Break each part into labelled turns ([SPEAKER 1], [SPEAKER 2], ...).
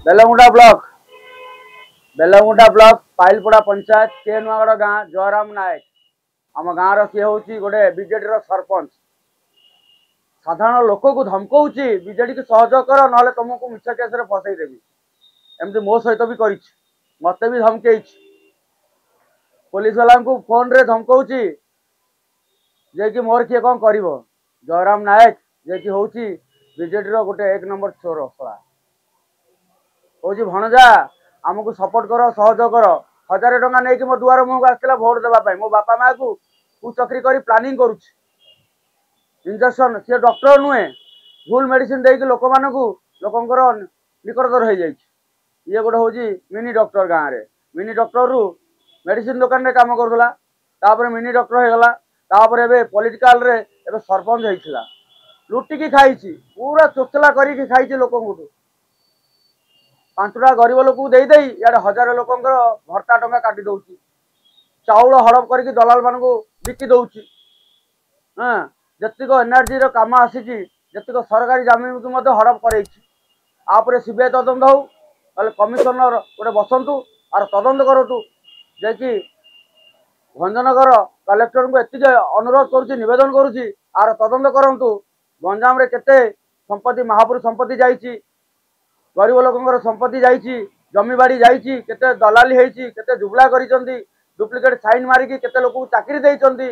[SPEAKER 1] बेलमुंडा block पाइलपड़ा panchayat के नुआगढ़ गाँ जयराम नायक आम गाँव सी हूँ गोटे बीजेडी सरपंच साधारण लोक को धमकाऊँची बीजेडी की सहयोग कर ना तुमको मिछ केस फसईदेवी एमती मो सहित भी कर मत भी धमकई पुलिस वाला को फोन रे धमकाऊँची जे कि मोर किए कौन कर जयराम नायक जे कि हूँ बीजेडी गोटे 1 नंबर चोर सला हूँ भणजा आमको सपोर्ट कर सहयोग कर 1000 टंका नहीं कि मो दुआर मुहक आसला भोट देवाई मो बापा माँ को चक्री कर प्लानिंग इंजेक्शन सी डॉक्टर नुहे भूल मेडिसिन देकी लोक मान लोकर निकटतर हो ये गोटे हूँ मिनी डॉक्टर गाँव में मिनी डॉक्टर रु मेडिसिन दुकान रे काम करूला मिनी डॉक्टर होगला पॉलिटिकल रे एबे सरपंच होइछिला लुटिकी खाई पूरा चोचला करी खाई लोक 5टा गरीब लोक दे इे 1000 लोक भर्ता टंका काटी दौची चाउल हड़प करके दलाल मान बिकी दौची हाँ जतिक एनआरजी काम आसी जतिक सरकारी जमीन को हड़प कर सीबीआई तदंत हो कमिशनर गोटे बसतु आर तदंत करूँ जे भंजनगर कलेक्टर को एति अनुरोध करुच्ची निवेदन करुच्ची आर तदंत करूँ गंजाम रे केते संपत्ति महापुर संपत्ति जाइए गरीब लोक संपत्ति जाइए जमीबाड़ी जाइए केते दलाली होती केते जुबला करिसेंती डुप्लिकेट साइन मारिकी केते लोक चाकरी देइसेंती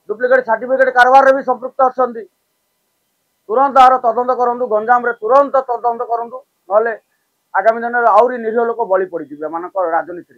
[SPEAKER 1] डुप्लिकेट सर्टिफिकेट कारबार भी संपृक्त अच्छा तुरंत आर तदंत करूँ गंजाम रे तुरंत तदंत करूँ ना आगामी दिन में आहरी निरीह लोक बलि पड़े मान राजनीति।